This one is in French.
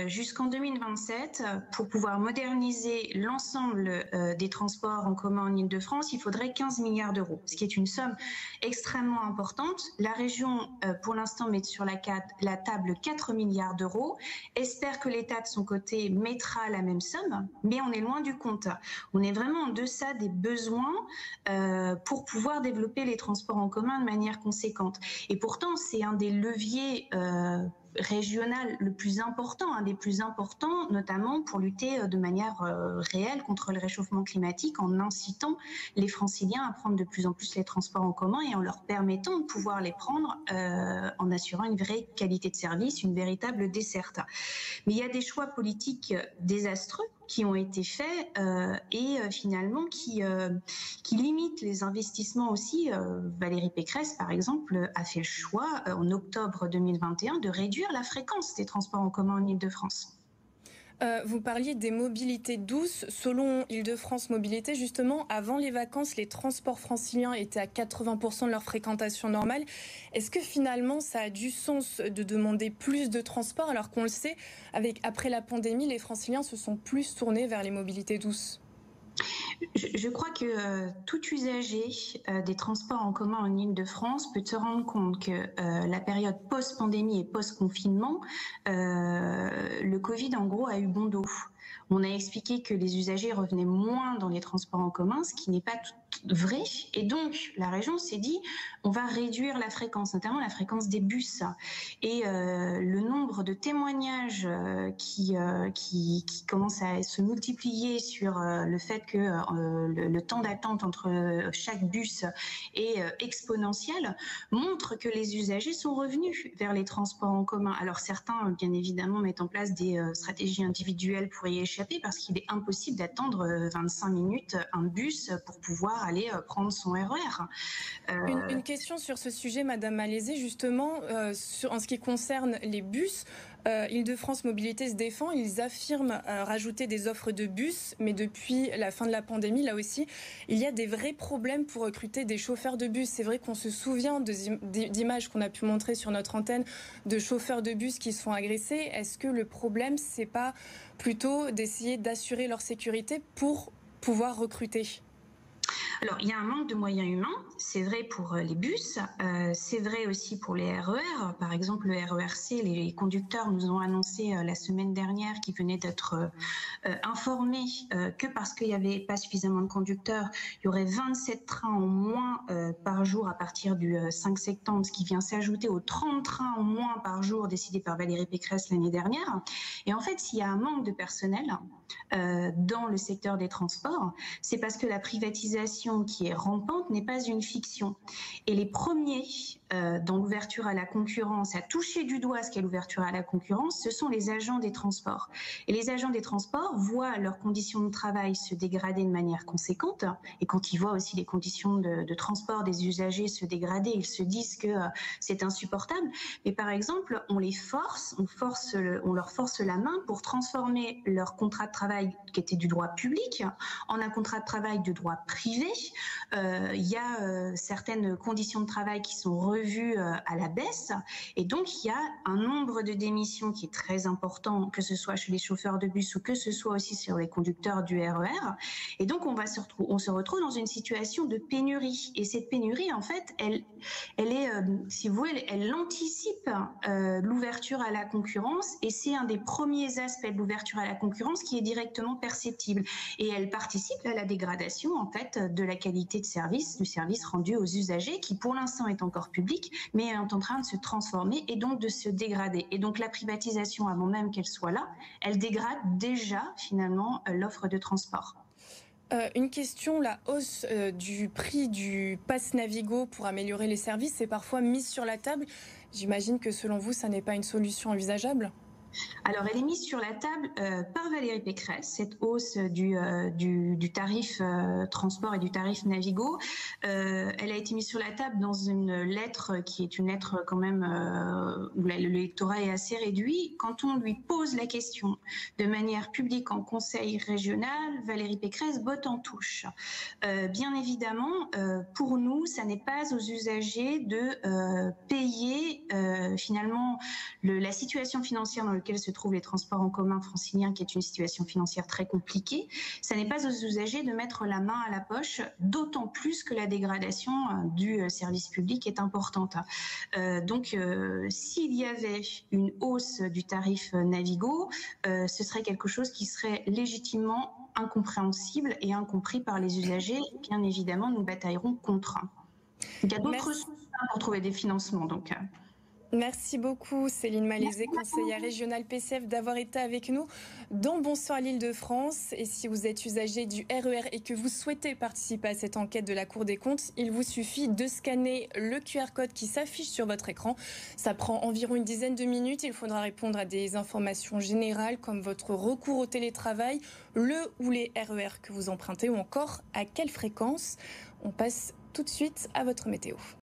jusqu'en 2027, pour pouvoir moderniser l'ensemble des transports en commun en Île-de-France, il faudrait 15 milliards d'euros, ce qui est une somme extrêmement importante. La région, pour l'instant, met sur la table 4 milliards d'euros, espère que l'État, de son côté, mettra la même somme, mais on est loin du compte. On est vraiment en deçà des besoins pour pouvoir développer les transports en commun de manière conséquente. Et pourtant, c'est un des leviers régional le plus important, un des plus importants, notamment pour lutter de manière réelle contre le réchauffement climatique, en incitant les Franciliens à prendre de plus en plus les transports en commun et en leur permettant de pouvoir les prendre en assurant une vraie qualité de service, une véritable desserte. Mais il y a des choix politiques désastreux qui ont été faits et finalement qui limitent les investissements aussi. Valérie Pécresse, par exemple, a fait le choix en octobre 2021 de réduire la fréquence des transports en commun en Île-de-France. Vous parliez des mobilités douces. Selon Île-de-France Mobilité, justement, avant les vacances, les transports franciliens étaient à 80% de leur fréquentation normale. Est-ce que finalement, ça a du sens de demander plus de transports, alors qu'on le sait, après la pandémie, les franciliens se sont plus tournés vers les mobilités douces ? Je crois que tout usager des transports en commun en Île-de-France peut se rendre compte que la période post-pandémie et post-confinement, le Covid en gros a eu bon dos. On a expliqué que les usagers revenaient moins dans les transports en commun, ce qui n'est pas vrai. Et donc, la région s'est dit, on va réduire la fréquence, notamment la fréquence des bus. Et le nombre de témoignages qui commence à se multiplier sur le fait que le temps d'attente entre chaque bus est exponentiel montre que les usagers sont revenus vers les transports en commun. Alors certains, bien évidemment, mettent en place des stratégies individuelles pour y échapper parce qu'il est impossible d'attendre 25 minutes un bus pour pouvoir aller prendre son RER. Une question sur ce sujet, Madame Malézé, justement, en ce qui concerne les bus. Île-de-France Mobilité se défend, ils affirment rajouter des offres de bus, mais depuis la fin de la pandémie, là aussi, il y a des vrais problèmes pour recruter des chauffeurs de bus. C'est vrai qu'on se souvient d'images qu'on a pu montrer sur notre antenne de chauffeurs de bus qui se font agresser. Est-ce que le problème, c'est pas plutôt d'essayer d'assurer leur sécurité pour pouvoir recruter ? Alors, il y a un manque de moyens humains, c'est vrai pour les bus, c'est vrai aussi pour les RER. Par exemple, le RERC, les conducteurs nous ont annoncé la semaine dernière qu'ils venaient d'être informés que parce qu'il n'y avait pas suffisamment de conducteurs, il y aurait 27 trains en moins par jour à partir du 5 septembre, ce qui vient s'ajouter aux 30 trains en moins par jour décidés par Valérie Pécresse l'année dernière. Et en fait, s'il y a un manque de personnel dans le secteur des transports, c'est parce que la privatisation qui est rampante n'est pas une fiction. Et les premiers dans l'ouverture à la concurrence, à toucher du doigt ce qu'est l'ouverture à la concurrence, ce sont les agents des transports. Et les agents des transports voient leurs conditions de travail se dégrader de manière conséquente. Et quand ils voient aussi les conditions de transport des usagers se dégrader, ils se disent que c'est insupportable. Mais par exemple, on leur force la main pour transformer leur contrat de travail qui était du droit public en un contrat de travail de droit privé. Il y a certaines conditions de travail qui sont revues à la baisse et donc il y a un nombre de démissions qui est très important, que ce soit chez les chauffeurs de bus ou que ce soit aussi sur les conducteurs du RER. Et donc on se retrouve dans une situation de pénurie. Et cette pénurie, en fait, elle est, si vous voulez, elle anticipe l'ouverture à la concurrence et c'est un des premiers aspects de l'ouverture à la concurrence qui est directement perceptible. Et elle participe à la dégradation, en fait, de la qualité de service, du service rendu aux usagers qui, pour l'instant, est encore public, mais est en train de se transformer et donc de se dégrader. Et donc la privatisation, avant même qu'elle soit là, elle dégrade déjà, finalement, l'offre de transport. Une question, la hausse du prix du pass Navigo pour améliorer les services est parfois mise sur la table. J'imagine que selon vous, ça n'est pas une solution envisageable ? Alors, elle est mise sur la table par Valérie Pécresse, cette hausse du tarif transport et du tarif Navigo. Elle a été mise sur la table dans une lettre qui est une lettre quand même où l'électorat est assez réduit. Quand on lui pose la question de manière publique en conseil régional, Valérie Pécresse botte en touche. Bien évidemment, pour nous, ça n'est pas aux usagers de payer finalement la situation financière dans lequel se trouvent les transports en commun franciliens, qui est une situation financière très compliquée, ça n'est pas aux usagers de mettre la main à la poche, d'autant plus que la dégradation du service public est importante. Donc, s'il y avait une hausse du tarif Navigo, ce serait quelque chose qui serait légitimement incompréhensible et incompris par les usagers. Bien évidemment, nous bataillerons contre. Il y a d'autres sources pour trouver des financements. Donc. Merci beaucoup Céline Malaisé, conseillère régionale PCF, d'avoir été avec nous dans Bonsoir l'Île-de-France. Et si vous êtes usager du RER et que vous souhaitez participer à cette enquête de la Cour des comptes, il vous suffit de scanner le QR code qui s'affiche sur votre écran. Ça prend environ une dizaine de minutes. Il faudra répondre à des informations générales comme votre recours au télétravail, le ou les RER que vous empruntez ou encore à quelle fréquence. On passe tout de suite à votre météo.